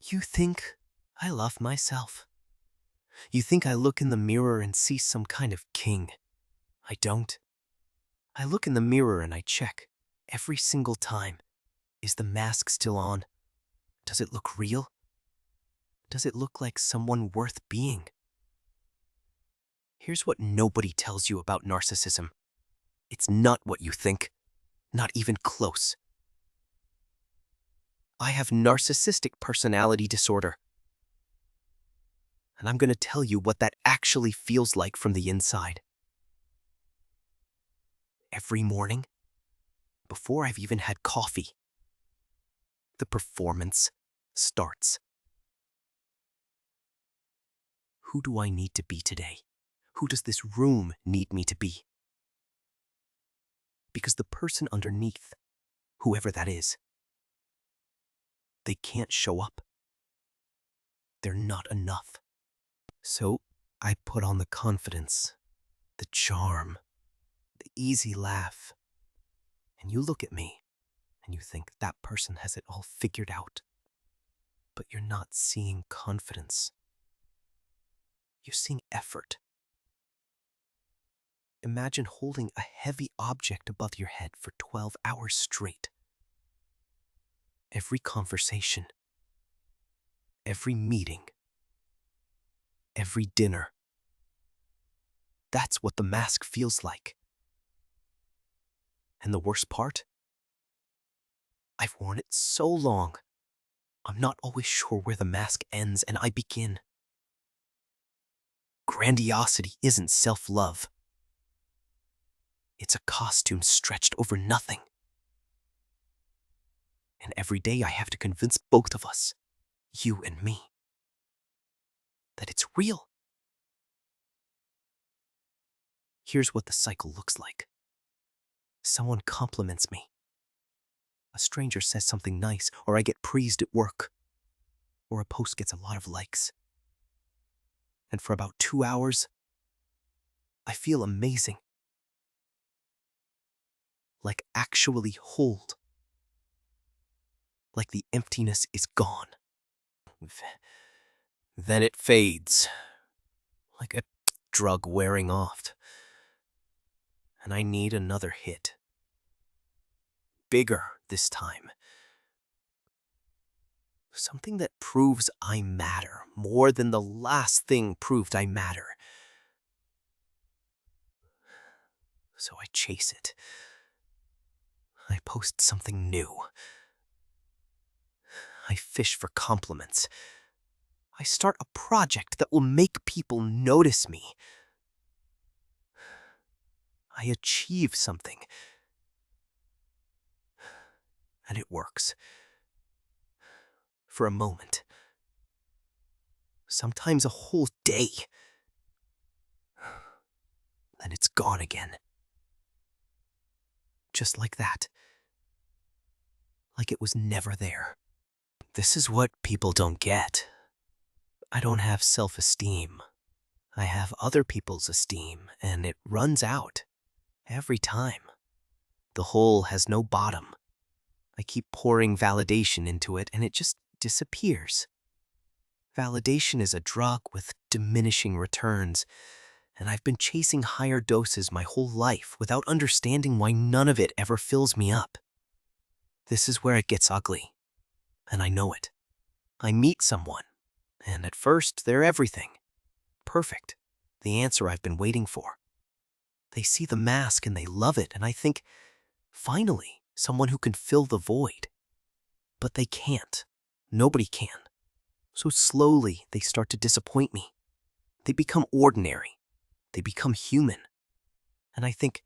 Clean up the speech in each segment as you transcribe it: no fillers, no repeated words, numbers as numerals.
You think I love myself. You think I look in the mirror and see some kind of king. I don't. I look in the mirror and I check every single time. Is the mask still on? Does it look real? Does it look like someone worth being? Here's what nobody tells you about narcissism. It's not what you think, not even close. I have narcissistic personality disorder. And I'm going to tell you what that actually feels like from the inside. Every morning, before I've even had coffee, the performance starts. Who do I need to be today? Who does this room need me to be? Because the person underneath, whoever that is, they can't show up. They're not enough. So I put on the confidence, the charm, the easy laugh. And you look at me and you think that person has it all figured out. But you're not seeing confidence. You're seeing effort. Imagine holding a heavy object above your head for 12 hours straight. Every conversation, every meeting, every dinner. That's what the mask feels like. And the worst part? I've worn it so long, I'm not always sure where the mask ends and I begin. Grandiosity isn't self-love. It's a costume stretched over nothing. And every day I have to convince both of us, you and me, that it's real. Here's what the cycle looks like. Someone compliments me. A stranger says something nice, or I get praised at work, or a post gets a lot of likes. And for about 2 hours, I feel amazing. Like actually whole. Like the emptiness is gone. Then it fades, like a drug wearing off. And I need another hit. Bigger this time. Something that proves I matter more than the last thing proved I matter. So I chase it. I post something new. I fish for compliments. I start a project that will make people notice me. I achieve something. And it works. For a moment. Sometimes a whole day. Then it's gone again. Just like that. Like it was never there. This is what people don't get. I don't have self-esteem. I have other people's esteem, and it runs out. Every time. The hole has no bottom. I keep pouring validation into it, and it just disappears. Validation is a drug with diminishing returns, and I've been chasing higher doses my whole life without understanding why none of it ever fills me up. This is where it gets ugly, and I know it. I meet someone, and at first they're everything. Perfect. The answer I've been waiting for. They see the mask and they love it, and I think, finally, someone who can fill the void. But they can't. Nobody can. So slowly, they start to disappoint me. They become ordinary. They become human. And I think,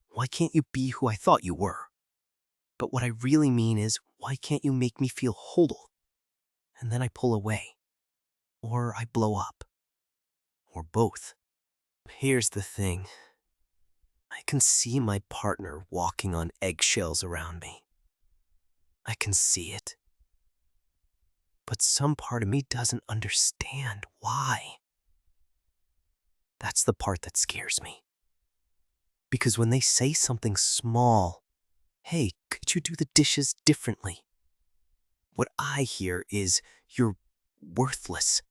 why can't you be who I thought you were? But what I really mean is, why can't you make me feel whole? And then I pull away. Or I blow up. Or both. Here's the thing. I can see my partner walking on eggshells around me. I can see it. But some part of me doesn't understand why. That's the part that scares me. Because when they say something small, hey, could you do the dishes differently? What I hear is, "You're worthless.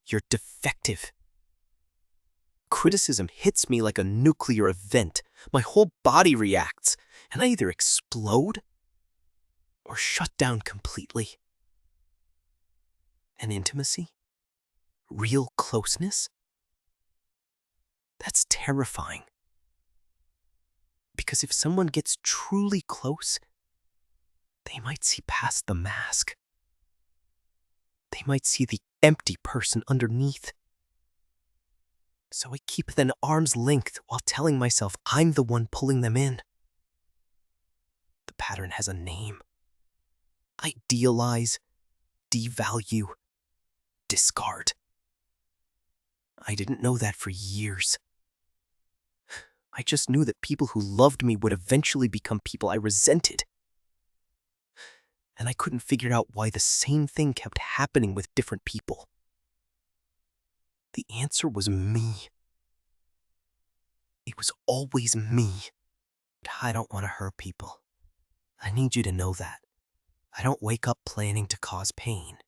You're defective." Criticism hits me like a nuclear event. My whole body reacts, and I either explode or shut down completely. And intimacy? Real closeness? That's terrifying. Because if someone gets truly close, they might see past the mask. They might see the empty person underneath. So I keep it at arm's length while telling myself I'm the one pulling them in. The pattern has a name. Idealize, devalue, discard. I didn't know that for years. I just knew that people who loved me would eventually become people I resented. And I couldn't figure out why the same thing kept happening with different people. The answer was me. It was always me. But I don't want to hurt people. I need you to know that. I don't wake up planning to cause pain.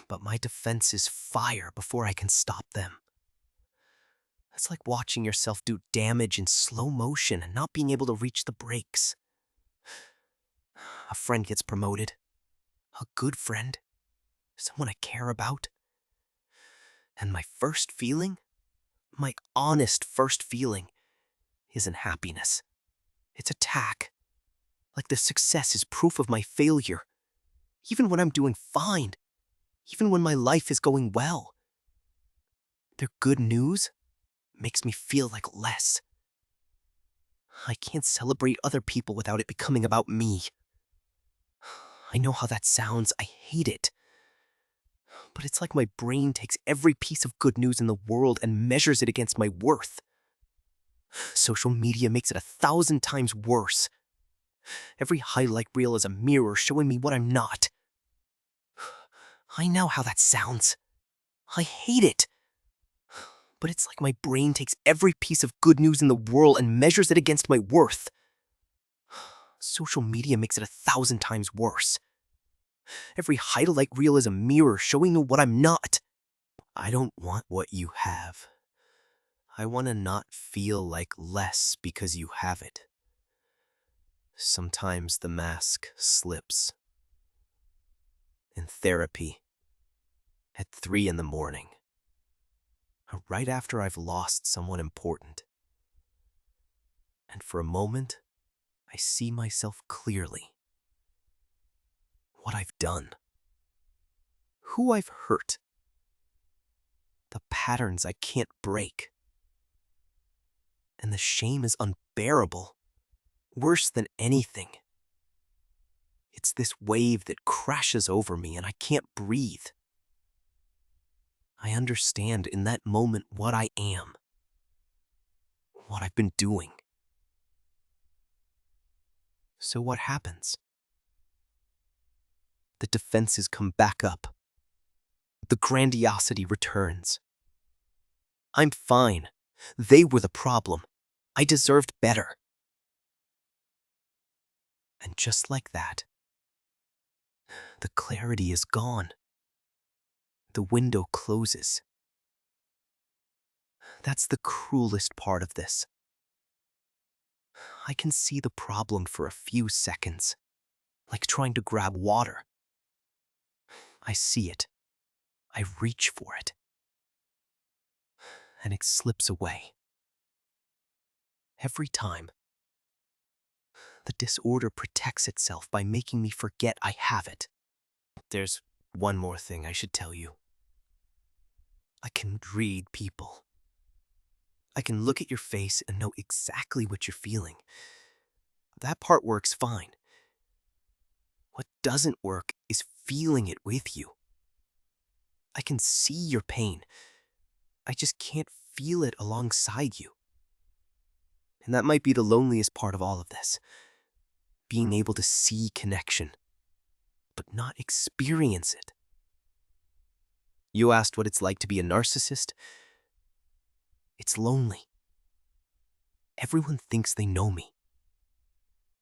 But my defenses fire before I can stop them. It's like watching yourself do damage in slow motion and not being able to reach the brakes. A friend gets promoted. A good friend. Someone I care about. And my first feeling, my honest first feeling, isn't happiness. It's attack. Like the success is proof of my failure. Even when I'm doing fine. Even when my life is going well. Their good news makes me feel like less. I can't celebrate other people without it becoming about me. I know how that sounds. I hate it. But it's like my brain takes every piece of good news in the world and measures it against my worth. Social media makes it 1,000 times worse. Every highlight reel is a mirror showing me what I'm not. I know how that sounds. I hate it. But it's like my brain takes every piece of good news in the world and measures it against my worth. Social media makes it 1,000 times worse. Every highlight reel is a mirror showing me what I'm not. I don't want what you have. I want to not feel like less because you have it. Sometimes the mask slips. In therapy, at 3 in the morning, right after I've lost someone important. And for a moment, I see myself clearly. What I've done. Who I've hurt. The patterns I can't break. And the shame is unbearable. Worse than anything. It's this wave that crashes over me and I can't breathe. I understand in that moment what I am. What I've been doing. So what happens? The defenses come back up. The grandiosity returns. I'm fine. They were the problem. I deserved better. And just like that, the clarity is gone. The window closes. That's the cruelest part of this. I can see the problem for a few seconds, like trying to grab water. I see it. I reach for it. And it slips away. Every time. The disorder protects itself by making me forget I have it. There's one more thing I should tell you. I can read people. I can look at your face and know exactly what you're feeling. That part works fine. What doesn't work is feeling it with you. I can see your pain. I just can't feel it alongside you. And that might be the loneliest part of all of this. Being able to see connection, but not experience it. You asked what it's like to be a narcissist? It's lonely. Everyone thinks they know me.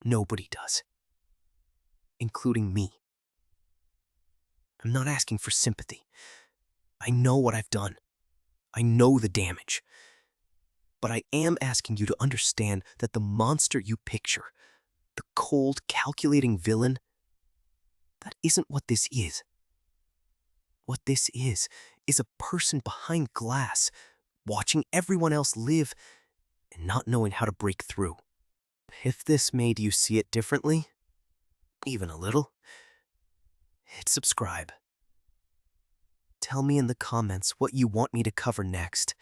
Nobody does. including me. I'm not asking for sympathy. I know what I've done. I know the damage. But I am asking you to understand that the monster you picture, the cold, calculating villain, that isn't what this is. What this is a person behind glass, watching everyone else live and not knowing how to break through. If this made you see it differently, even a little, hit subscribe. Tell me in the comments what you want me to cover next,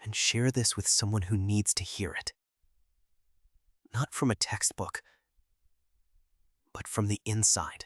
and share this with someone who needs to hear it. Not from a textbook, but from the inside.